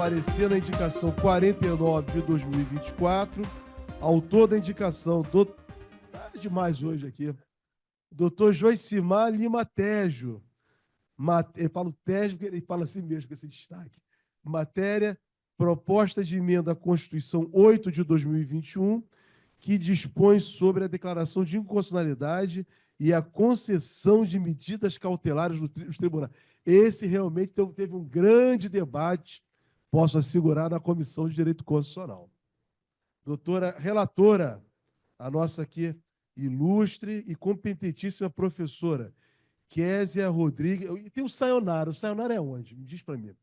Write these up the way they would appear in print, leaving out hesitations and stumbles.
parecer na indicação 49 de 2024. Autor da indicação, tá demais hoje aqui, doutor Joicimar Lima Tejo. Eu falo Tejo porque ele fala assim mesmo, com esse destaque. Matéria, proposta de emenda à Constituição 8 de 2021, que dispõe sobre a declaração de inconstitucionalidade e a concessão de medidas cautelares nos tribunais. Esse realmente teve um grande debate, posso assegurar, na Comissão de Direito Constitucional. Doutora relatora, a nossa aqui ilustre e competentíssima professora, Késia Rodrigues. E tem o Sayonara. O Sayonara é onde? Me diz para mim.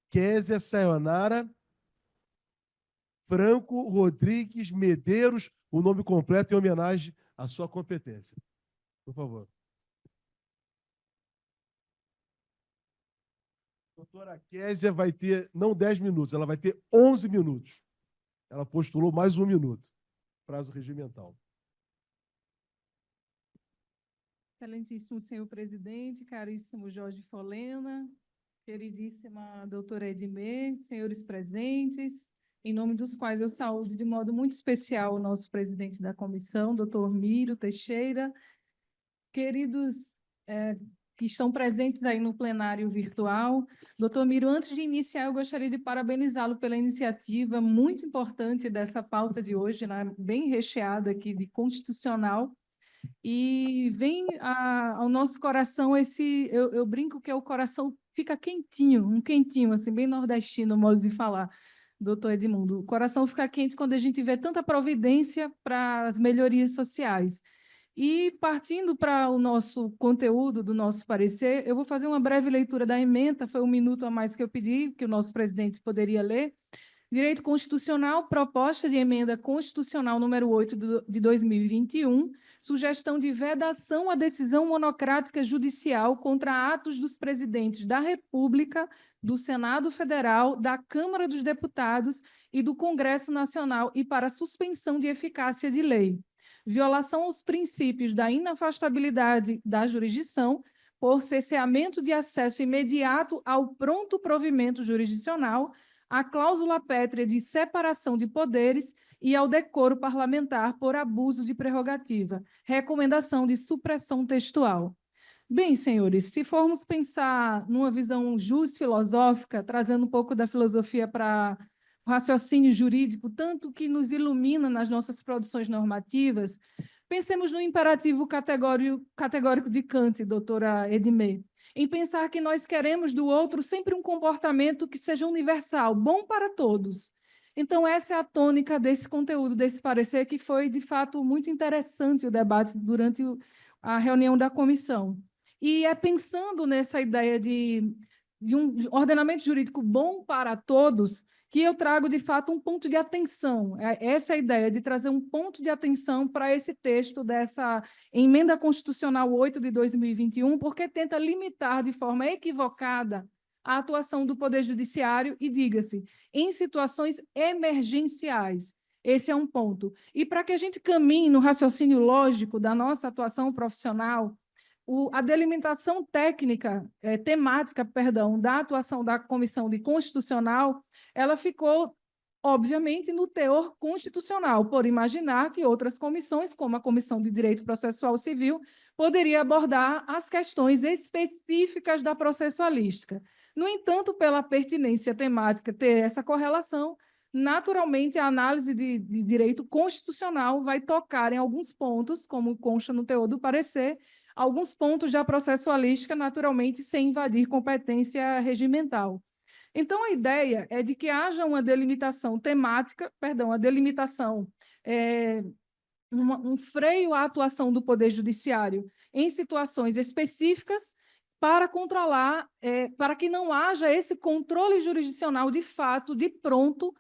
Késia Sayonara Franco Rodrigues Medeiros, o nome completo em homenagem à sua competência. Por favor. Doutora Késia vai ter, não 10 minutos, ela vai ter 11 minutos. Ela postulou mais 1 minuto. Prazo regimental. Excelentíssimo senhor presidente, caríssimo Jorge Folena, queridíssima doutora Edmê, senhores presentes, em nome dos quais eu saúdo de modo muito especial o nosso presidente da comissão, doutor Miro Teixeira, queridos que estão presentes aí no plenário virtual. Doutor Miro, antes de iniciar, eu gostaria de parabenizá-lo pela iniciativa muito importante dessa pauta de hoje, né, bem recheada aqui de constitucional. E vem ao nosso coração eu brinco que o coração fica quentinho, um quentinho, assim, bem nordestino, o modo de falar, doutor Edmundo. O coração fica quente quando a gente vê tanta providência para as melhorias sociais. E partindo para o nosso conteúdo do nosso parecer, eu vou fazer uma breve leitura da ementa, foi 1 minuto a mais que eu pedi, que o nosso presidente poderia ler. Direito Constitucional, proposta de emenda constitucional número 8 de 2021, sugestão de vedação à decisão monocrática judicial contra atos dos presidentes da República, do Senado Federal, da Câmara dos Deputados e do Congresso Nacional e para suspensão de eficácia de lei. Violação aos princípios da inafastabilidade da jurisdição por cesseamento de acesso imediato ao pronto provimento jurisdicional, à cláusula pétrea de separação de poderes e ao decoro parlamentar por abuso de prerrogativa. Recomendação de supressão textual. Bem, senhores, se formos pensar numa visão filosófica, trazendo um pouco da filosofia para o raciocínio jurídico, tanto que nos ilumina nas nossas produções normativas, pensemos no imperativo categórico de Kant, doutora Edmê, em pensar que nós queremos do outro sempre um comportamento que seja universal, bom para todos. Então, essa é a tônica desse conteúdo, desse parecer, que foi, de fato, muito interessante o debate durante a reunião da comissão. E é pensando nessa ideia de um ordenamento jurídico bom para todos que eu trago, de fato, um ponto de atenção. Essa é a ideia de trazer um ponto de atenção para esse texto dessa emenda constitucional 8 de 2021, porque tenta limitar de forma equivocada a atuação do Poder Judiciário e, diga-se, em situações emergenciais. Esse é um ponto. E para que a gente caminhe no raciocínio lógico da nossa atuação profissional, a delimitação técnica, temática, perdão, da atuação da Comissão de Constitucional, ela ficou, obviamente, no teor constitucional, por imaginar que outras comissões, como a Comissão de Direito Processual Civil, poderia abordar as questões específicas da processualística. No entanto, pela pertinência temática ter essa correlação, naturalmente, a análise de direito constitucional vai tocar em alguns pontos, como consta no teor do parecer, alguns pontos da processualística, naturalmente, sem invadir competência regimental. Então, a ideia é de que haja uma delimitação temática, a delimitação, um freio à atuação do Poder Judiciário em situações específicas para controlar, para que não haja esse controle jurisdicional de fato, de pronto,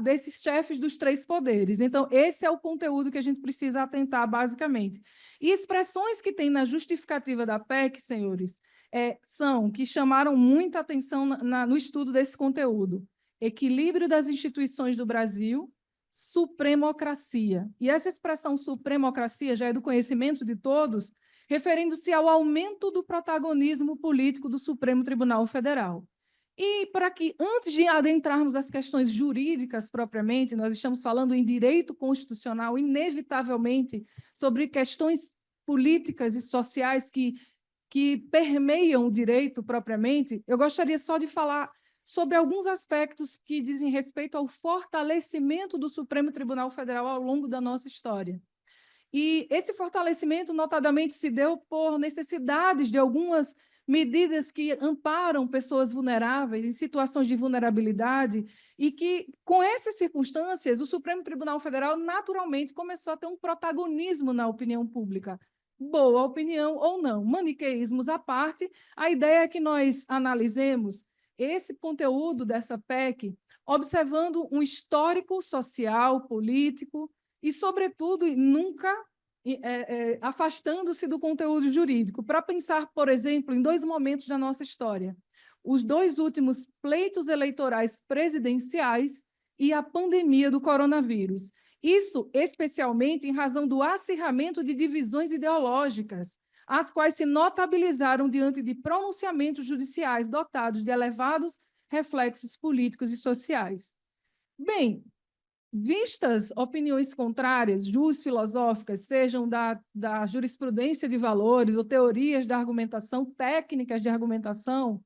desses chefes dos 3 poderes. Então, esse é o conteúdo que a gente precisa atentar, basicamente. E expressões que tem na justificativa da PEC, senhores, são que chamaram muita atenção no estudo desse conteúdo. Equilíbrio das instituições do Brasil, supremocracia. E essa expressão supremocracia já é do conhecimento de todos, referindo-se ao aumento do protagonismo político do Supremo Tribunal Federal. E para que, antes de adentrarmos as questões jurídicas propriamente, nós estamos falando em direito constitucional, inevitavelmente, sobre questões políticas e sociais que permeiam o direito propriamente, eu gostaria só de falar sobre alguns aspectos que dizem respeito ao fortalecimento do Supremo Tribunal Federal ao longo da nossa história. E esse fortalecimento, notadamente, se deu por necessidades de algumas medidas que amparam pessoas vulneráveis, em situações de vulnerabilidade, e que, com essas circunstâncias, o Supremo Tribunal Federal naturalmente começou a ter um protagonismo na opinião pública. Boa opinião ou não, maniqueísmos à parte, a ideia é que nós analisemos esse conteúdo dessa PEC observando um histórico social, político, e, sobretudo, nunca afastando-se do conteúdo jurídico, para pensar, por exemplo, em dois momentos da nossa história: os dois últimos pleitos eleitorais presidenciais e a pandemia do coronavírus. Isso especialmente em razão do acirramento de divisões ideológicas, as quais se notabilizaram diante de pronunciamentos judiciais dotados de elevados reflexos políticos e sociais. Bem, vistas opiniões contrárias, filosóficas, sejam da jurisprudência de valores ou teorias da argumentação, técnicas de argumentação,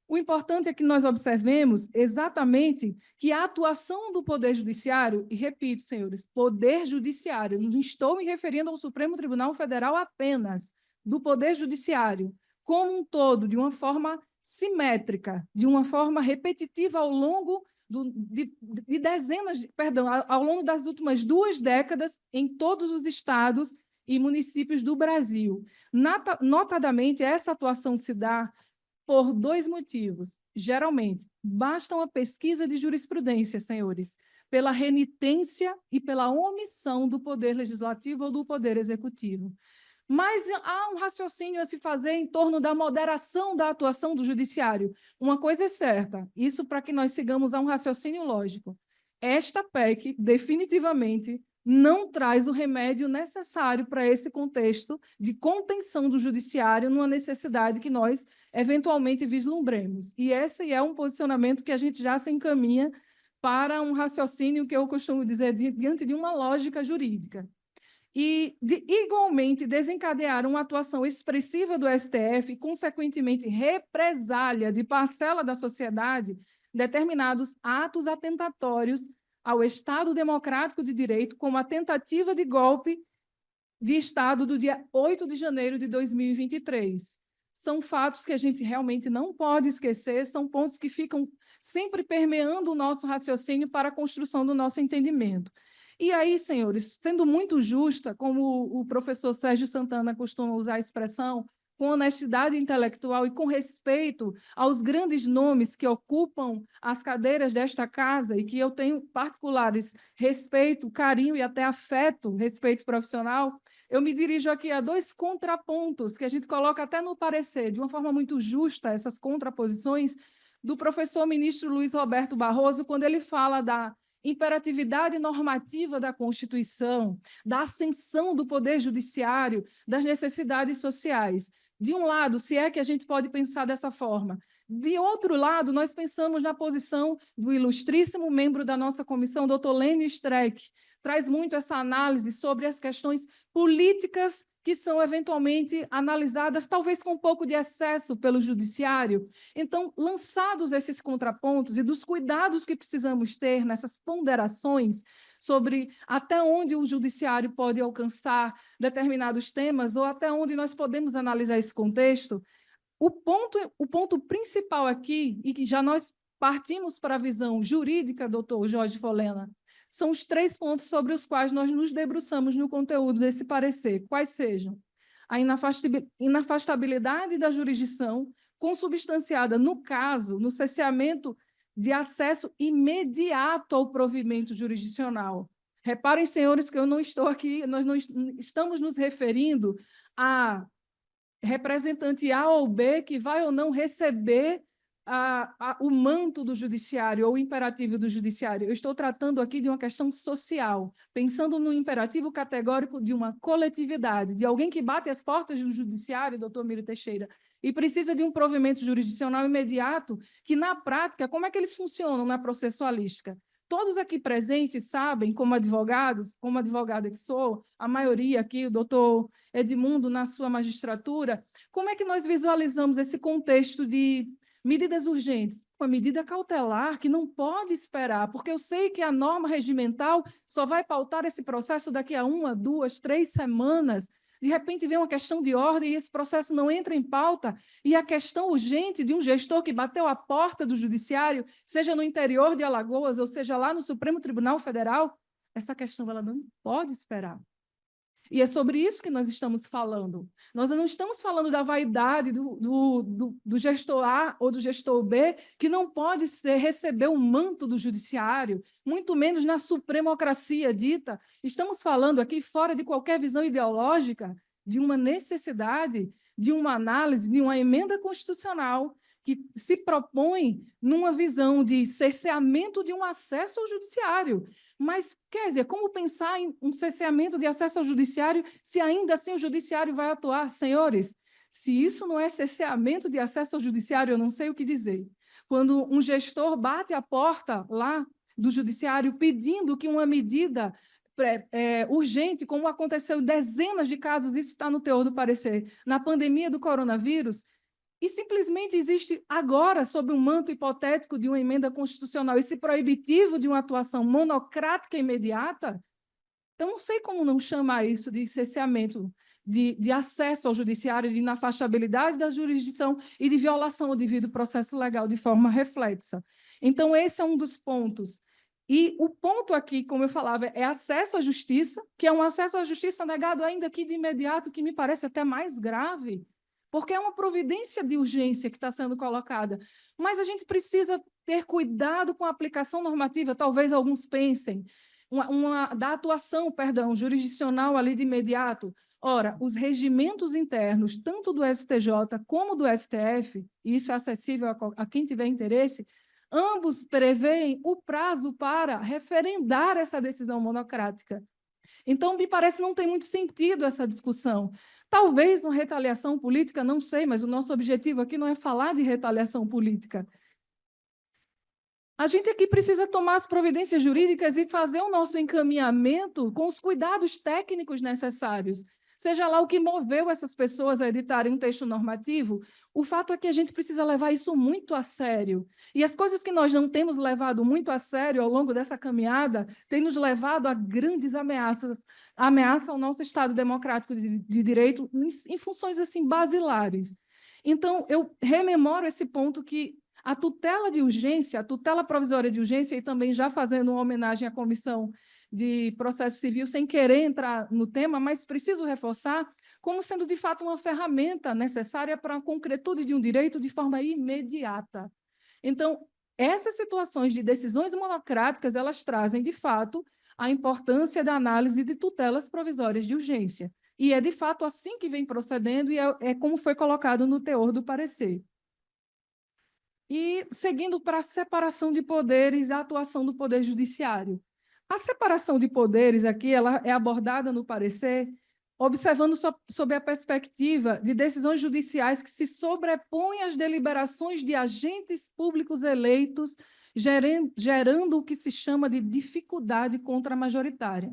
o importante é que nós observemos exatamente que a atuação do Poder Judiciário, e repito, senhores, Poder Judiciário, não estou me referindo ao Supremo Tribunal Federal apenas, do Poder Judiciário, como um todo, de uma forma simétrica, de uma forma repetitiva ao longo de dezenas, ao longo das últimas 2 décadas, em todos os estados e municípios do Brasil. Notadamente, essa atuação se dá por 2 motivos. Geralmente, basta uma pesquisa de jurisprudência, senhores, pela renitência e pela omissão do Poder Legislativo ou do Poder Executivo. Mas há um raciocínio a se fazer em torno da moderação da atuação do Judiciário. Uma coisa é certa, isso para que nós sigamos a um raciocínio lógico. Esta PEC, definitivamente, não traz o remédio necessário para esse contexto de contenção do Judiciário numa necessidade que nós, eventualmente, vislumbremos. E esse é um posicionamento que a gente já se encaminha para um raciocínio que eu costumo dizer diante de uma lógica jurídica. E, igualmente, desencadear uma atuação expressiva do STF e, consequentemente, represália de parcela da sociedade, determinados atos atentatórios ao Estado Democrático de Direito, como a tentativa de golpe de Estado do dia 8 de janeiro de 2023. São fatos que a gente realmente não pode esquecer, são pontos que ficam sempre permeando o nosso raciocínio para a construção do nosso entendimento. E aí, senhores, sendo muito justa, como o professor Sérgio Santana costuma usar a expressão, com honestidade intelectual e com respeito aos grandes nomes que ocupam as cadeiras desta casa e que eu tenho particulares respeito, carinho e até afeto, respeito profissional, eu me dirijo aqui a 2 contrapontos que a gente coloca até no parecer, de uma forma muito justa, essas contraposições, do professor ministro Luiz Roberto Barroso, quando ele fala da imperatividade normativa da Constituição, da ascensão do Poder Judiciário, das necessidades sociais. De um lado, se é que a gente pode pensar dessa forma. De outro lado, nós pensamos na posição do ilustríssimo membro da nossa comissão, doutor Lênio Streck, traz muito essa análise sobre as questões políticas que são eventualmente analisadas, talvez com um pouco de excesso pelo judiciário. Então, lançados esses contrapontos e dos cuidados que precisamos ter nessas ponderações sobre até onde o judiciário pode alcançar determinados temas ou até onde nós podemos analisar esse contexto, o ponto principal aqui, e que já nós partimos para a visão jurídica, doutor Jorge Folena, são os 3 pontos sobre os quais nós nos debruçamos no conteúdo desse parecer, quais sejam a inafastabilidade da jurisdição, consubstanciada, no caso, no cesseamento de acesso imediato ao provimento jurisdicional. Reparem, senhores, que eu não estou aqui, nós não estamos nos referindo a representante A ou B que vai ou não receber o manto do judiciário ou o imperativo do judiciário. Eu estou tratando aqui de uma questão social, pensando no imperativo categórico de uma coletividade, de alguém que bate as portas do judiciário, doutor Miro Teixeira, e precisa de um provimento jurisdicional imediato, que, na prática, como é que eles funcionam na processualística? Todos aqui presentes sabem, como advogados, como advogada que sou, a maioria aqui, o doutor Edmundo, na sua magistratura, como é que nós visualizamos esse contexto de medidas urgentes? Uma medida cautelar que não pode esperar, porque eu sei que a norma regimental só vai pautar esse processo daqui a 1, 2, 3 semanas. De repente vem uma questão de ordem e esse processo não entra em pauta, e a questão urgente de um gestor que bateu a porta do judiciário, seja no interior de Alagoas, ou seja lá no Supremo Tribunal Federal, essa questão ela não pode esperar. E é sobre isso que nós estamos falando. Nós não estamos falando da vaidade do gestor A ou do gestor B, que não pode receber o manto do judiciário, muito menos na supremocracia dita. Estamos falando aqui, fora de qualquer visão ideológica, de uma necessidade, de uma análise, de uma emenda constitucional que se propõe numa visão de cerceamento de um acesso ao judiciário. Mas, quer dizer, como pensar em um cerceamento de acesso ao judiciário se ainda assim o judiciário vai atuar? Senhores, se isso não é cerceamento de acesso ao judiciário, eu não sei o que dizer. Quando um gestor bate a porta lá do judiciário pedindo que uma medida urgente, como aconteceu em dezenas de casos, isso está no teor do parecer, na pandemia do coronavírus, e simplesmente existe agora, sob um manto hipotético de uma emenda constitucional, esse proibitivo de uma atuação monocrática imediata, eu não sei como não chamar isso de cerceamento de acesso ao judiciário, de inafastabilidade da jurisdição e de violação ao devido processo legal de forma reflexa. Então, esse é um dos pontos. E o ponto aqui, como eu falava, é acesso à justiça, que é um acesso à justiça negado ainda aqui de imediato, que me parece até mais grave, porque é uma providência de urgência que está sendo colocada. Mas a gente precisa ter cuidado com a aplicação normativa, talvez alguns pensem, da atuação, jurisdicional ali de imediato. Ora, os regimentos internos, tanto do STJ como do STF, e isso é acessível a quem tiver interesse, ambos prevêem o prazo para referendar essa decisão monocrática. Então, me parece não tem muito sentido essa discussão. Talvez uma retaliação política, não sei, mas o nosso objetivo aqui não é falar de retaliação política. A gente aqui precisa tomar as providências jurídicas e fazer o nosso encaminhamento com os cuidados técnicos necessários. Seja lá o que moveu essas pessoas a editarem um texto normativo, o fato é que a gente precisa levar isso muito a sério. E as coisas que nós não temos levado muito a sério ao longo dessa caminhada têm nos levado a grandes ameaças, ameaça ao nosso Estado democrático de direito em funções assim basilares. Então, eu rememoro esse ponto que a tutela de urgência, a tutela provisória de urgência, e também já fazendo uma homenagem à Comissão de Processo Civil, sem querer entrar no tema, mas preciso reforçar, como sendo, de fato, uma ferramenta necessária para a concretude de um direito de forma imediata. Então, essas situações de decisões monocráticas, elas trazem, de fato, a importância da análise de tutelas provisórias de urgência. E é, de fato, assim que vem procedendo e é como foi colocado no teor do parecer. E seguindo para a separação de poderes e a atuação do Poder Judiciário. A separação de poderes aqui ela é abordada no parecer, observando sob a perspectiva de decisões judiciais que se sobrepõem às deliberações de agentes públicos eleitos, gerando o que se chama de dificuldade contra-majoritária.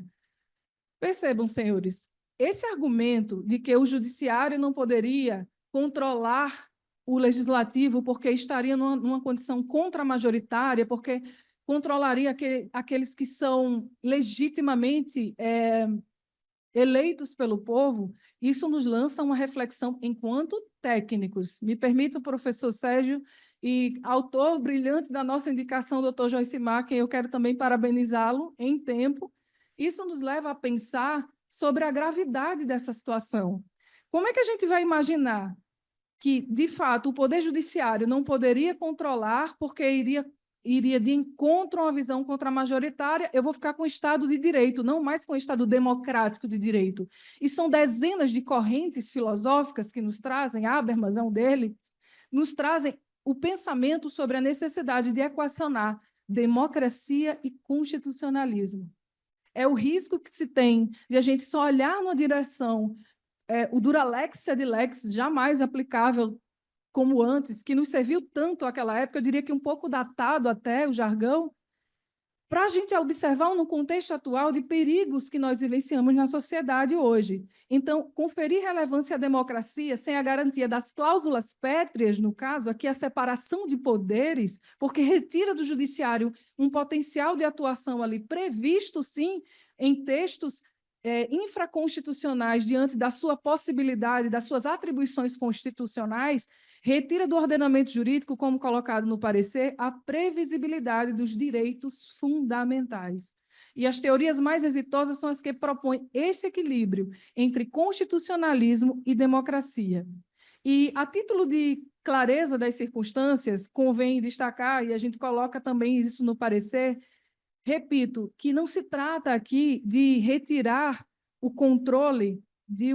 Percebam, senhores, esse argumento de que o judiciário não poderia controlar o legislativo porque estaria numa condição contra-majoritária, porque controlaria aqueles que são legitimamente eleitos pelo povo, isso nos lança uma reflexão enquanto técnicos. Me permita, o professor Sérgio, e autor brilhante da nossa indicação, doutor Joicimar, quem eu quero também parabenizá-lo em tempo, isso nos leva a pensar sobre a gravidade dessa situação. Como é que a gente vai imaginar que, de fato, o Poder Judiciário não poderia controlar porque iria de encontro a uma visão contra-majoritária, eu vou ficar com o Estado de Direito, não mais com o Estado democrático de direito. E são dezenas de correntes filosóficas que nos trazem, Habermas é um deles, nos trazem o pensamento sobre a necessidade de equacionar democracia e constitucionalismo. É o risco que se tem de a gente só olhar numa direção, o duralex sed lex, jamais aplicável como antes, que nos serviu tanto àquela época, eu diria que um pouco datado até o jargão, para a gente observar no contexto atual de perigos que nós vivenciamos na sociedade hoje. Então, conferir relevância à democracia sem a garantia das cláusulas pétreas, no caso, aqui a separação de poderes, porque retira do judiciário um potencial de atuação ali previsto, sim, em textos infraconstitucionais diante da sua possibilidade, das suas atribuições constitucionais, retira do ordenamento jurídico, como colocado no parecer, a previsibilidade dos direitos fundamentais. E as teorias mais exitosas são as que propõem esse equilíbrio entre constitucionalismo e democracia. E, a título de clareza das circunstâncias, convém destacar, e a gente coloca também isso no parecer, repito, que não se trata aqui de retirar o controle de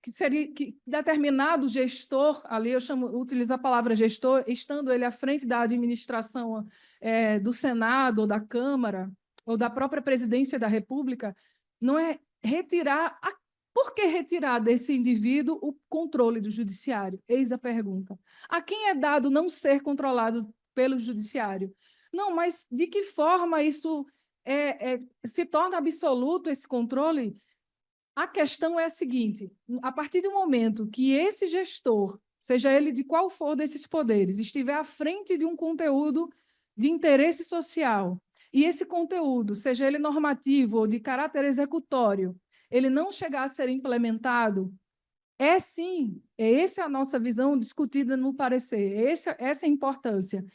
que seria que determinado gestor, ali eu utilizo a palavra gestor, estando ele à frente da administração do Senado, ou da Câmara, ou da própria presidência da República, não é retirar. Por que retirar desse indivíduo o controle do judiciário? Eis a pergunta. A quem é dado não ser controlado pelo judiciário? Não, mas de que forma isso se torna absoluto, esse controle? A questão é a seguinte: a partir do momento que esse gestor, seja ele de qual for desses poderes, estiver à frente de um conteúdo de interesse social, e esse conteúdo, seja ele normativo ou de caráter executório, ele não chegar a ser implementado, sim, essa é a nossa visão discutida no parecer, essa é a importância.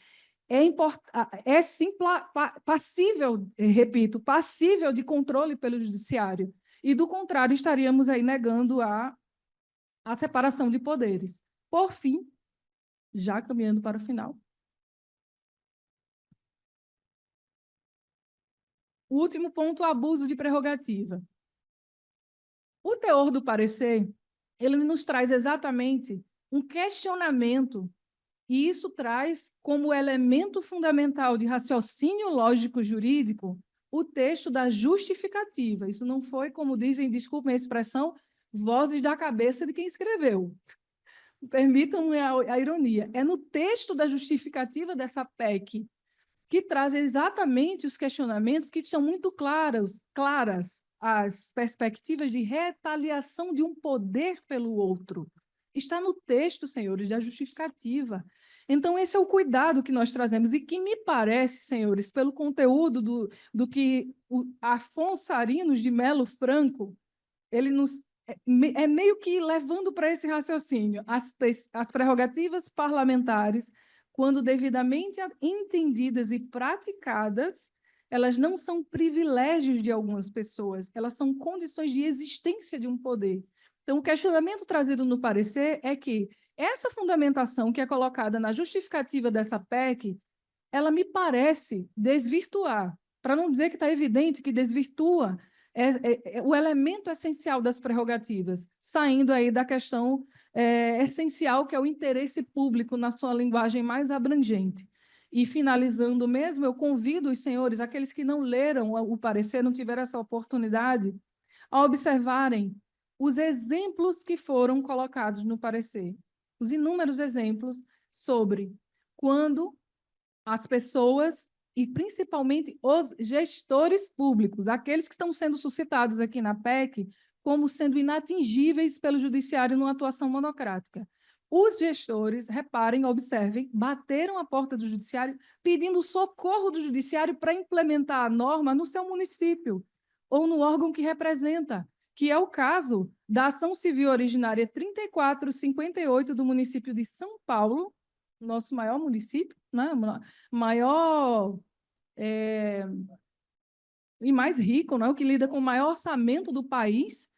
É sim passível, repito, passível de controle pelo judiciário. E, do contrário, estaríamos aí negando a separação de poderes. Por fim, já caminhando para o final, o último ponto, o abuso de prerrogativa. O teor do parecer, ele nos traz exatamente um questionamento, e isso traz como elemento fundamental de raciocínio lógico-jurídico o texto da justificativa. Isso não foi, como dizem, desculpem a expressão, vozes da cabeça de quem escreveu. Permitam a ironia. É no texto da justificativa dessa PEC que traz exatamente os questionamentos que estão muito claras as perspectivas de retaliação de um poder pelo outro. Está no texto, senhores, da justificativa. Então, esse é o cuidado que nós trazemos e que me parece, senhores, pelo conteúdo do que o Afonso Arinos de Melo Franco, ele nos meio que levando para esse raciocínio as prerrogativas parlamentares, quando devidamente entendidas e praticadas, elas não são privilégios de algumas pessoas, elas são condições de existência de um poder. Então, o questionamento trazido no parecer é que essa fundamentação que é colocada na justificativa dessa PEC, ela me parece desvirtuar, para não dizer que está evidente que desvirtua o elemento essencial das prerrogativas, saindo aí da questão essencial, que é o interesse público na sua linguagem mais abrangente. E, finalizando mesmo, eu convido os senhores, aqueles que não leram o parecer, não tiveram essa oportunidade, a observarem os exemplos que foram colocados no parecer, os inúmeros exemplos sobre quando as pessoas, e principalmente os gestores públicos, aqueles que estão sendo suscitados aqui na PEC, como sendo inatingíveis pelo judiciário numa atuação monocrática. Os gestores, reparem, observem, bateram a porta do judiciário pedindo socorro do judiciário para implementar a norma no seu município ou no órgão que representa, que é o caso da ação civil originária 3458 do município de São Paulo, nosso maior município, né? Maior e mais rico, né? O que lida com o maior orçamento do país,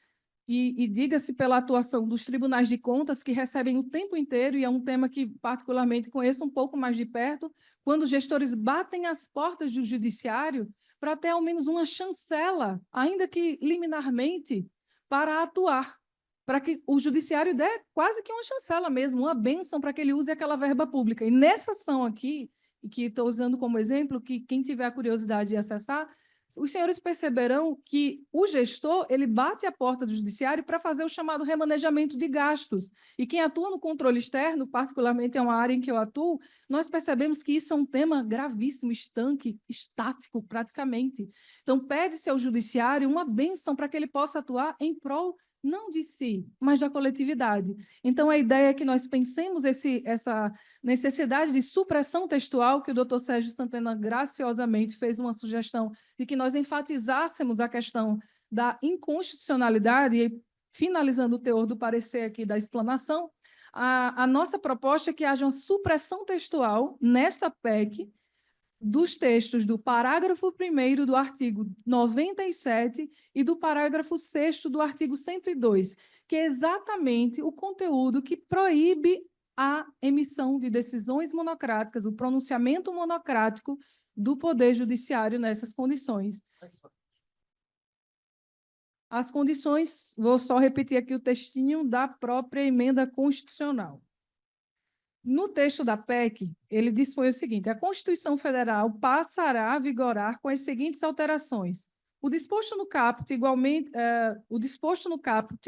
e diga-se pela atuação dos tribunais de contas, que recebem o tempo inteiro, e é um tema que particularmente conheço um pouco mais de perto, quando os gestores batem as portas do judiciário para ter ao menos uma chancela, ainda que liminarmente, para atuar. para que o judiciário dê quase que uma chancela mesmo, uma bênção para que ele use aquela verba pública. E nessa ação aqui, que estou usando como exemplo, que quem tiver a curiosidade de acessar, os senhores perceberão que o gestor ele bate a porta do judiciário para fazer o chamado remanejamento de gastos. E quem atua no controle externo, particularmente é uma área em que eu atuo, nós percebemos que isso é um tema gravíssimo, estanque, estático praticamente. Então, pede-se ao judiciário uma bênção para que ele possa atuar em prol não de si, mas da coletividade. Então, a ideia é que nós pensemos essa necessidade de supressão textual, que o doutor Sérgio Santana graciosamente fez uma sugestão de que nós enfatizássemos a questão da inconstitucionalidade, e finalizando o teor do parecer aqui da explanação, a nossa proposta é que haja uma supressão textual nesta PEC, dos textos do parágrafo 1º do artigo 97 e do parágrafo 6º do artigo 102, que é exatamente o conteúdo que proíbe a emissão de decisões monocráticas, o pronunciamento monocrático do Poder Judiciário nessas condições. As condições, vou só repetir aqui o textinho da própria emenda constitucional. No texto da PEC, ele dispõe o seguinte: a Constituição Federal passará a vigorar com as seguintes alterações. O disposto no caput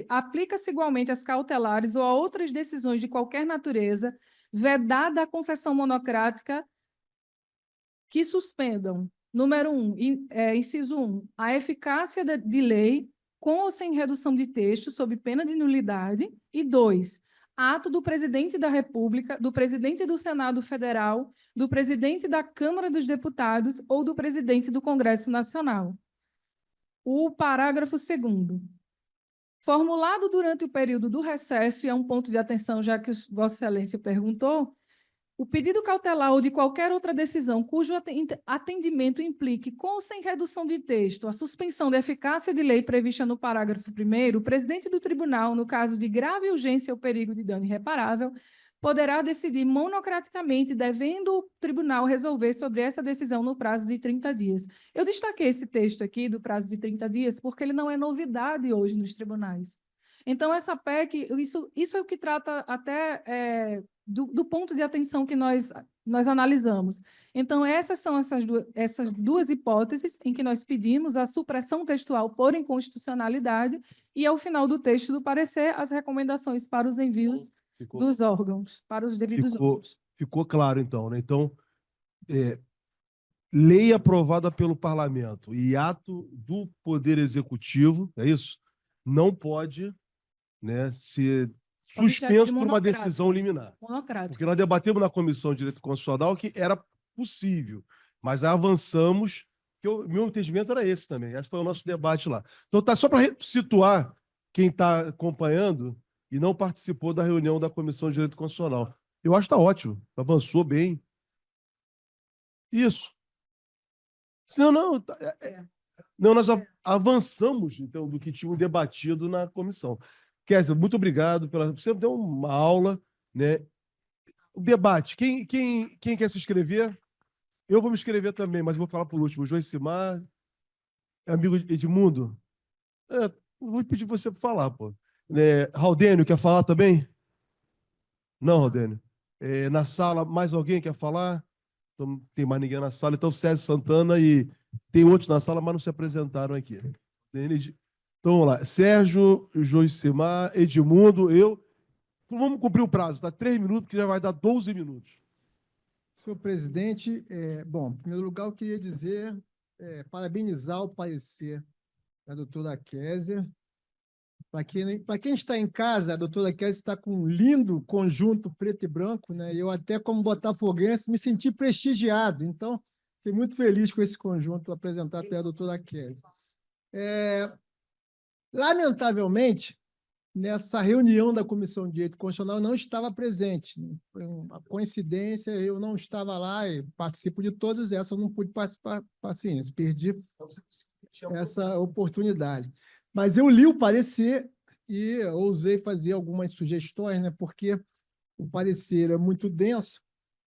aplica-se igualmente às cautelares ou a outras decisões de qualquer natureza, vedada a concessão monocrática que suspendam, número 1, inciso 1, a eficácia de lei com ou sem redução de texto, sob pena de nulidade, e 2, ato do presidente da República, do presidente do Senado Federal, do presidente da Câmara dos Deputados ou do presidente do Congresso Nacional. O parágrafo 2º. Formulado durante o período do recesso, e é um ponto de atenção, já que Vossa Excelência perguntou, o pedido cautelar ou de qualquer outra decisão cujo atendimento implique, com ou sem redução de texto, a suspensão da eficácia de lei prevista no parágrafo 1º, o presidente do tribunal, no caso de grave urgência ou perigo de dano irreparável, poderá decidir monocraticamente, devendo o tribunal resolver sobre essa decisão no prazo de 30 dias. Eu destaquei esse texto aqui do prazo de 30 dias porque ele não é novidade hoje nos tribunais. Então, essa PEC, isso é o que trata até do ponto de atenção que nós analisamos. Então, essas são essas duas hipóteses em que nós pedimos a supressão textual por inconstitucionalidade e, ao final do texto do parecer, as recomendações para os envios dos órgãos, para os devidos órgãos. Ficou claro, então, né? Então, lei aprovada pelo Parlamento e ato do Poder Executivo, é isso? Não pode, né, ser suspenso por uma decisão liminar. Porque nós debatemos na Comissão de Direito Constitucional que era possível, mas avançamos, que o meu entendimento era esse também. Esse foi o nosso debate lá. Então, tá só para situar quem está acompanhando e não participou da reunião da Comissão de Direito Constitucional. Eu acho que está ótimo, avançou bem. Isso. Não, nós avançamos, então, do que tínhamos debatido na comissão. Kézia, muito obrigado. Você deu uma aula, né? O debate. Quem quer se inscrever? Eu vou me inscrever também, mas vou falar por último. Joicimar, amigo Edmundo. Vou pedir você para falar, pô. Raudênio, quer falar também? Não, Raudênio. Na sala, mais alguém quer falar? Então, não tem mais ninguém na sala. Então, Sérgio Santana e tem outros na sala, mas não se apresentaram aqui. Então, vamos lá. Sérgio, Joicimar, Edmundo, eu. Então, vamos cumprir o prazo, tá? 3 minutos, que já vai dar 12 minutos. Senhor presidente, bom, em primeiro lugar, eu queria dizer, parabenizar o parecer da doutora Kézia. Para quem está em casa, a doutora Kézia está com um lindo conjunto preto e branco, né? Eu até, como botafoguense, me senti prestigiado. Então, fiquei muito feliz com esse conjunto apresentado pela doutora Kézia. Lamentavelmente, nessa reunião da Comissão de Direito Constitucional, eu não estava presente. Foi uma coincidência, eu não estava lá e participo de todas essas, eu não pude participar, paciência, perdi essa oportunidade. Mas eu li o parecer e ousei fazer algumas sugestões, né, porque o parecer é muito denso,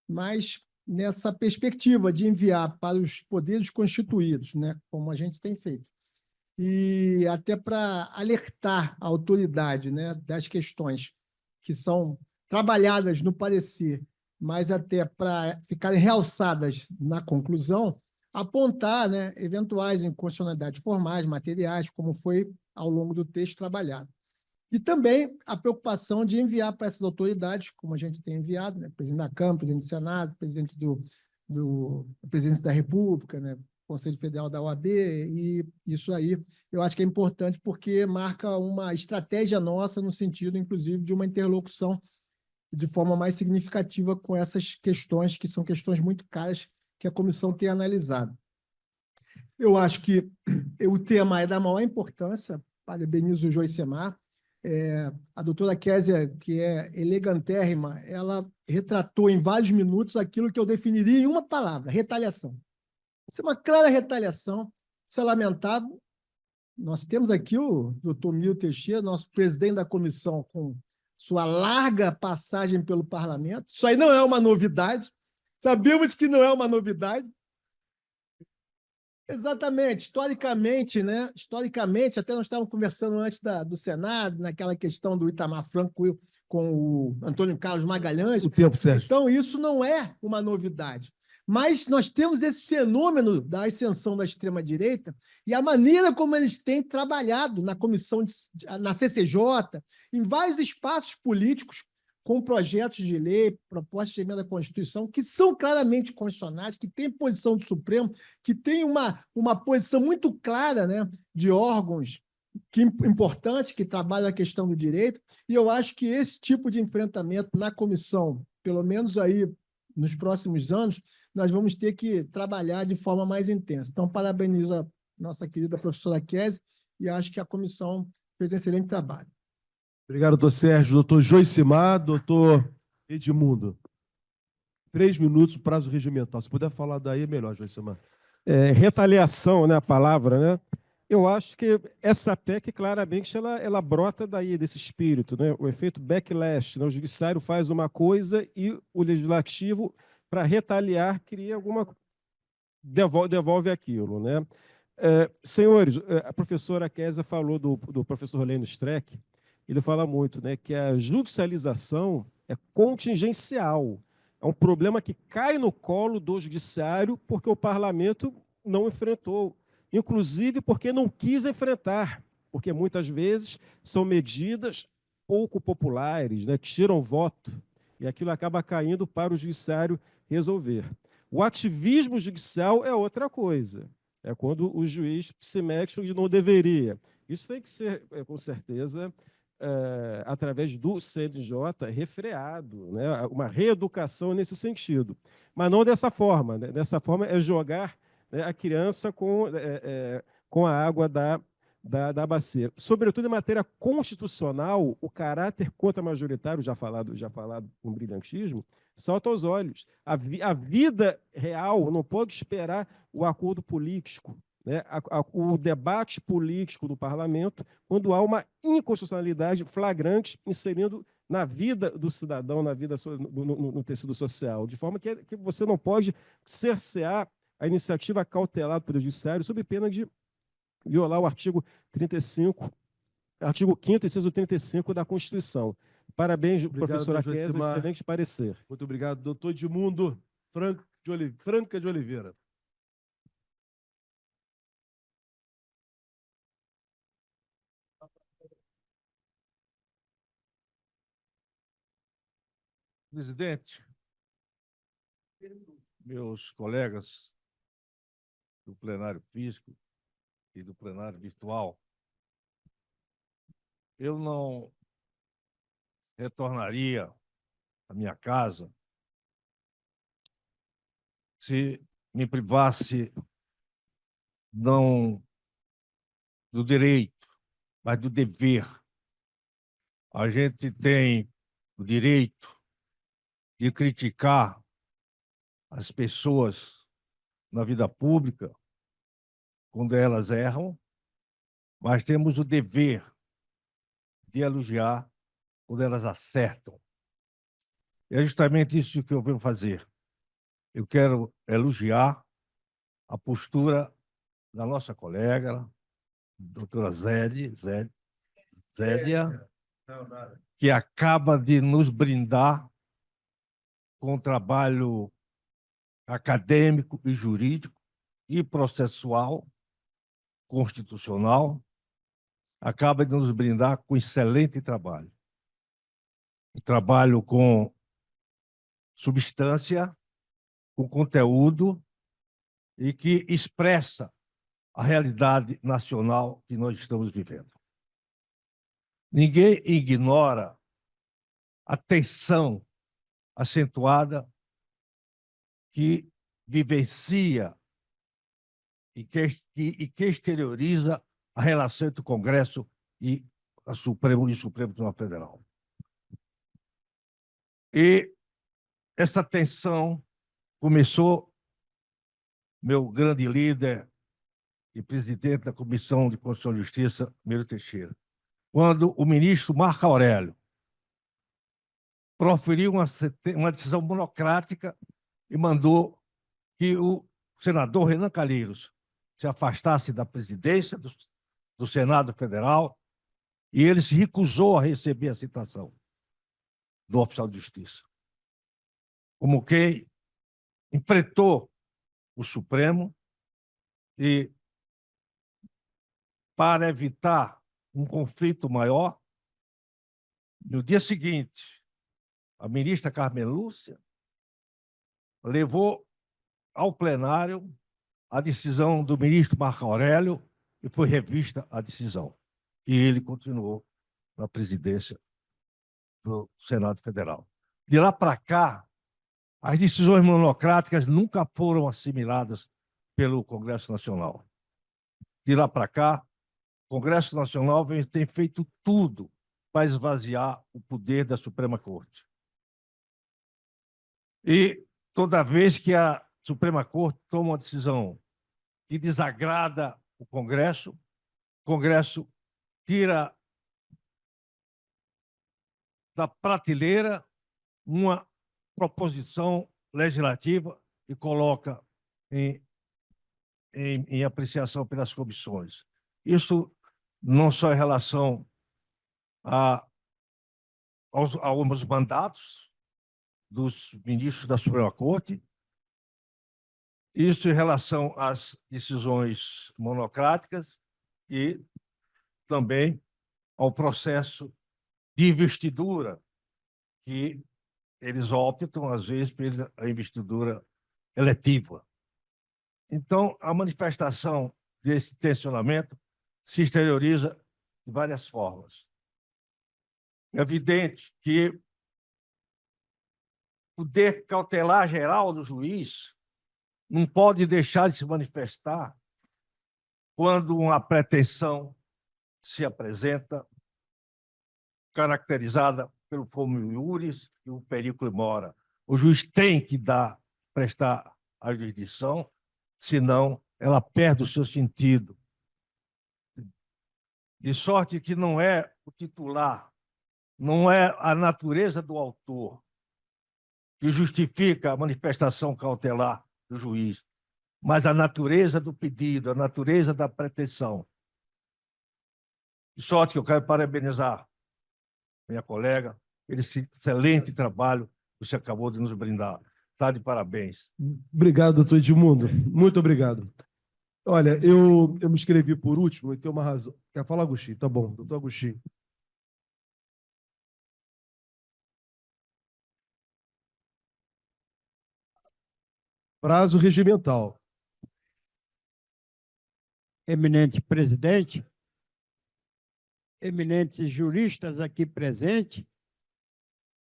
mas nessa perspectiva de enviar para os poderes constituídos, né, como a gente tem feito. e até para alertar a autoridade, né, das questões que são trabalhadas no parecer, mas até para ficarem realçadas na conclusão, apontar, né, eventuais inconstitucionalidades formais, materiais, como foi ao longo do texto trabalhado. E também a preocupação de enviar para essas autoridades, como a gente tem enviado, né, presidente da Câmara, presidente do Senado, presidente do presidente da República, né, Conselho Federal da OAB, e isso aí eu acho que é importante porque marca uma estratégia nossa no sentido, inclusive, de uma interlocução de forma mais significativa com essas questões, que são questões muito caras que a comissão tem analisado. Eu acho que o tema é da maior importância, parabenizo o Joicemar. A doutora Kézia, que é elegantérrima, ela retratou em vários minutos aquilo que eu definiria em uma palavra: retaliação. Isso é uma clara retaliação, isso é lamentável. Nós temos aqui o doutor Milton Teixeira, nosso presidente da comissão, com sua larga passagem pelo parlamento. Isso aí não é uma novidade, sabemos que não é uma novidade. Exatamente, historicamente, né? Historicamente, até nós estávamos conversando antes do Senado, naquela questão do Itamar Franco com o Antônio Carlos Magalhães. O tempo, Sérgio. Então, isso não é uma novidade. Mas nós temos esse fenômeno da ascensão da extrema-direita e a maneira como eles têm trabalhado na comissão, na CCJ, em vários espaços políticos, com projetos de lei, propostas de emenda à Constituição, que são claramente constitucionais, que têm posição do Supremo, que têm uma posição muito clara, né, de órgãos importantes que trabalham a questão do direito, e eu acho que esse tipo de enfrentamento na comissão, pelo menos aí nos próximos anos, nós vamos ter que trabalhar de forma mais intensa. Então, parabenizo a nossa querida professora Kézia e acho que a comissão fez um excelente trabalho. Obrigado, doutor Sérgio. Doutor Joicimar, doutor Edmundo. 3 minutos, prazo regimental. Se puder falar daí, é melhor, Joicimar. Retaliação, né, a palavra, né? Eu acho que essa PEC, claramente, ela brota daí, desse espírito, né? O efeito backlash, né? O judiciário faz uma coisa e o legislativo, para retaliar, cria alguma... devolve aquilo, né? Senhores, a professora Kézia falou do professor Lênio Streck, ele fala muito, né, que a judicialização é contingencial, é um problema que cai no colo do judiciário porque o parlamento não enfrentou, inclusive porque não quis enfrentar, porque muitas vezes são medidas pouco populares, né, tiram voto, e aquilo acaba caindo para o judiciário resolver. O ativismo judicial é outra coisa, é quando o juiz se mete onde não deveria. Isso tem que ser, com certeza, através do CNJ, refreado, né? Uma reeducação nesse sentido. Mas não dessa forma. Né? Dessa forma é jogar, né, a criança com a água da bacia. Sobretudo em matéria constitucional, o caráter contra-majoritário, já falado com brilhantismo, salta aos olhos. A vida real não pode esperar o acordo político, né? O debate político do parlamento, quando há uma inconstitucionalidade flagrante inserindo na vida do cidadão, no tecido social, de forma que você não pode cercear a iniciativa cautelar do Poder Judiciário sob pena de violar o artigo 35, artigo 5º, inciso 35 da Constituição. Parabéns, obrigado, professora Kézia, excelente parecer. Muito obrigado. Doutor Edmundo Franca de Oliveira. Presidente, meus colegas do plenário físico e do plenário virtual, eu não retornaria à minha casa se me privasse não do direito, mas do dever. A gente tem o direito de criticar as pessoas na vida pública quando elas erram, mas temos o dever de elogiar quando elas acertam. E é justamente isso que eu venho fazer. Eu quero elogiar a postura da nossa colega, doutora Zélia, que acaba de nos brindar com um trabalho acadêmico e jurídico e processual, constitucional, acaba de nos brindar com excelente trabalho. Um trabalho com substância, com conteúdo e que expressa a realidade nacional que nós estamos vivendo. Ninguém ignora a tensão acentuada que vivencia e que exterioriza a relação entre o Congresso e o Supremo Tribunal Federal. E essa tensão começou, meu grande líder e presidente da Comissão de Constituição e Justiça, Miro Teixeira, quando o ministro Marco Aurélio proferiu uma decisão monocrática e mandou que o senador Renan Calheiros se afastasse da presidência do Senado Federal, e ele se recusou a receber a citação do oficial de justiça, como quem enfrentou o Supremo e, para evitar um conflito maior, no dia seguinte, a ministra Carmen Lúcia levou ao plenário a decisão do ministro Marco Aurélio e foi revista a decisão. E ele continuou na presidência do Senado Federal. De lá para cá, as decisões monocráticas nunca foram assimiladas pelo Congresso Nacional. De lá para cá, o Congresso Nacional tem feito tudo para esvaziar o poder da Suprema Corte. E toda vez que a Suprema Corte toma uma decisão que desagrada o Congresso tira da prateleira uma proposição legislativa e coloca em apreciação pelas comissões. Isso não só em relação aos mandatos dos ministros da Suprema Corte, isso em relação às decisões monocráticas e também ao processo de investidura, que eles optam, às vezes, pela investidura eletiva. Então, a manifestação desse tensionamento se exterioriza de várias formas. É evidente que o poder cautelar geral do juiz não pode deixar de se manifestar quando uma pretensão se apresenta caracterizada pelo formum iuris e o periculum mora. O juiz tem que prestar a jurisdição, senão ela perde o seu sentido. De sorte que não é o titular, não é a natureza do autor que justifica a manifestação cautelar do juiz, mas a natureza do pedido, a natureza da pretensão. De sorte que eu quero parabenizar minha colega, esse excelente trabalho que você acabou de nos brindar. Está de parabéns. Obrigado, doutor Edmundo. Muito obrigado. Olha, eu me inscrevi por último e tem uma razão. Quer falar, Agostinho? Tá bom, doutor Agostinho. Prazo regimental. Eminente presidente, eminentes juristas aqui presentes,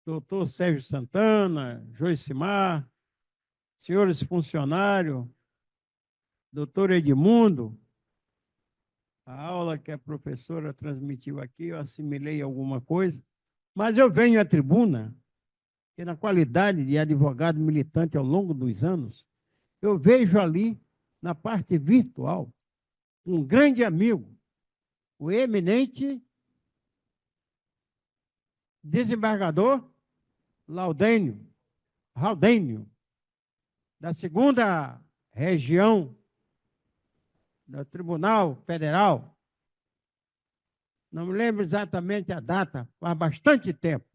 doutor Sérgio Santana, Joicimar, senhores funcionários, doutor Edmundo, a aula que a professora transmitiu aqui, eu assimilei alguma coisa, mas eu venho à tribuna, que na qualidade de advogado militante ao longo dos anos, eu vejo ali, na parte virtual, um grande amigo, o eminente desembargador Raudênio, da 2ª Região do Tribunal Federal, não me lembro exatamente a data, faz bastante tempo.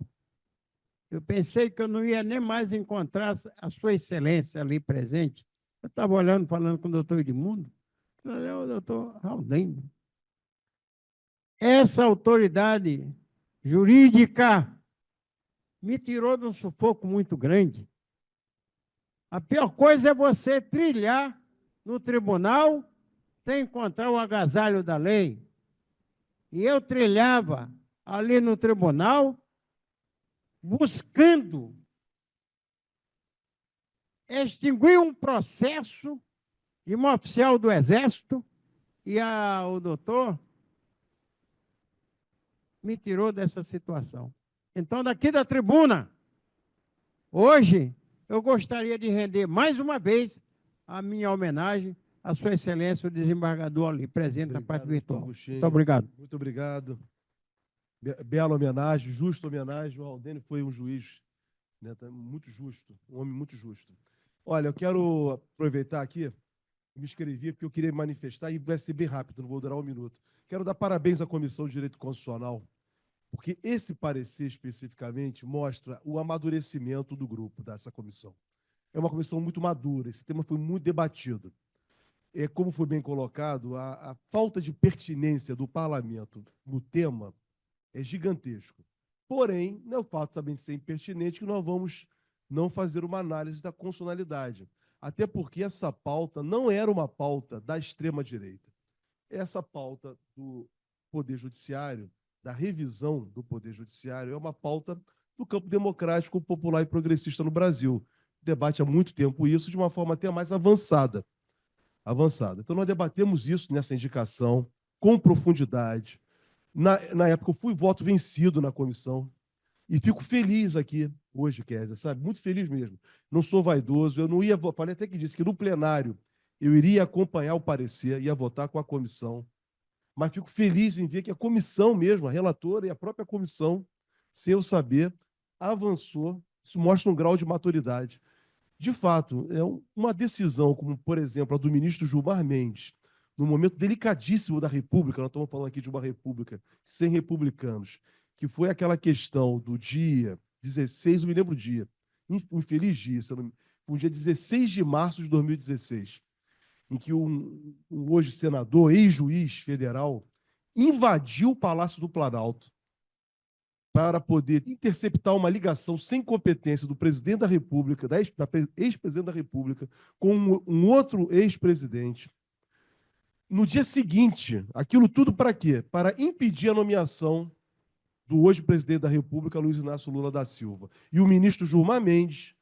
Eu pensei que eu não ia nem mais encontrar a Sua Excelência ali presente. Eu estava olhando, falando com o doutor Edmundo, é o doutor Raudem. Essa autoridade jurídica me tirou de um sufoco muito grande. A pior coisa é você trilhar no tribunal sem encontrar o agasalho da lei. E eu trilhava ali no tribunal buscando extinguir um processo de uma oficial do Exército e o doutor me tirou dessa situação. Então, daqui da tribuna, hoje, eu gostaria de render mais uma vez a minha homenagem à Sua Excelência, o desembargador ali, presente na parte virtual. Agostinho. Muito obrigado. Muito obrigado. Bela homenagem, justa homenagem. O Raudênio foi um juiz, né, muito justo, um homem muito justo. Olha, eu quero aproveitar aqui, me inscrevi porque eu queria manifestar, e vai ser bem rápido, não vou durar um minuto. Quero dar parabéns à Comissão de Direito Constitucional, porque esse parecer especificamente mostra o amadurecimento do grupo dessa comissão. É uma comissão muito madura, esse tema foi muito debatido. Como foi bem colocado, a falta de pertinência do parlamento no tema é gigantesco. Porém, não é o fato também de ser impertinente que nós vamos não fazer uma análise da constitucionalidade. Até porque essa pauta não era uma pauta da extrema-direita. Essa pauta do Poder Judiciário, da revisão do Poder Judiciário, é uma pauta do campo democrático, popular e progressista no Brasil. Debate há muito tempo isso de uma forma até mais avançada. Então, nós debatemos isso nessa indicação com profundidade. Na época, eu fui voto vencido na comissão e fico feliz aqui hoje, Kézia, sabe? Muito feliz mesmo. Não sou vaidoso, eu não ia... Falei até que disse que no plenário eu iria acompanhar o parecer, ia votar com a comissão, mas fico feliz em ver que a comissão mesmo, a relatora e a própria comissão, sem eu saber, avançou. Isso mostra um grau de maturidade. De fato, é uma decisão, como, por exemplo, a do ministro Gilmar Mendes, num momento delicadíssimo da República, nós estamos falando aqui de uma república sem republicanos, que foi aquela questão do dia 16, não me lembro o dia, um infeliz dia, foi um dia 16 de março de 2016, em que um hoje senador, ex-juiz federal, invadiu o Palácio do Planalto para poder interceptar uma ligação sem competência do presidente da República, da ex-presidente da República, com um outro ex-presidente. No dia seguinte, aquilo tudo para quê? Para impedir a nomeação do hoje presidente da República, Luiz Inácio Lula da Silva. E o ministro Gilmar Mendes,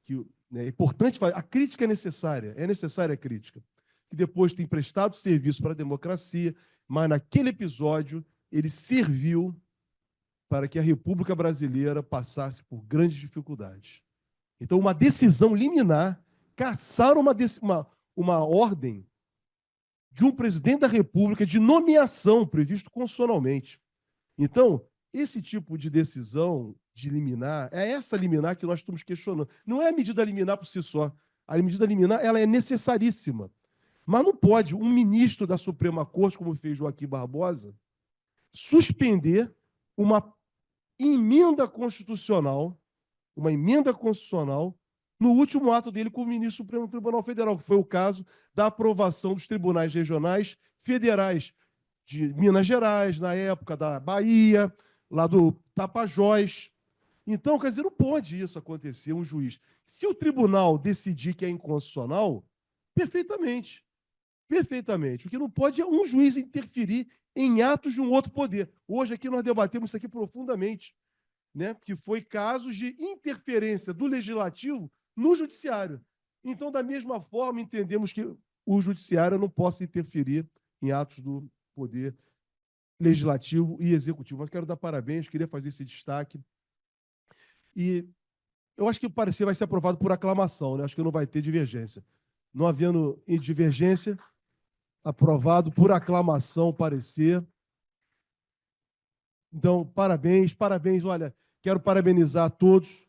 que é importante falar, a crítica é necessária a crítica, que depois tem prestado serviço para a democracia, mas naquele episódio ele serviu para que a República Brasileira passasse por grandes dificuldades. Então, uma decisão liminar, caçar uma ordem de um presidente da República de nomeação previsto constitucionalmente. Então, esse tipo de decisão de liminar, é essa liminar que nós estamos questionando. Não é a medida liminar por si só. A medida liminar ela é necessaríssima. Mas não pode um ministro da Suprema Corte, como fez Joaquim Barbosa, suspender uma emenda constitucional no último ato dele com o ministro do Supremo Tribunal Federal, que foi o caso da aprovação dos tribunais regionais federais de Minas Gerais, na época da Bahia, lá do Tapajós. Então, quer dizer, não pode isso acontecer, um juiz. Se o tribunal decidir que é inconstitucional, perfeitamente. O que não pode é um juiz interferir em atos de um outro poder. Hoje aqui nós debatemos isso aqui profundamente, né? Que foi casos de interferência do legislativo no judiciário. Então, da mesma forma, entendemos que o judiciário não possa interferir em atos do poder legislativo e executivo. Mas quero dar parabéns, queria fazer esse destaque. E eu acho que o parecer vai ser aprovado por aclamação, né? Acho que não vai ter divergência. Não havendo divergência, aprovado por aclamação o parecer. Então, parabéns. Olha, quero parabenizar a todos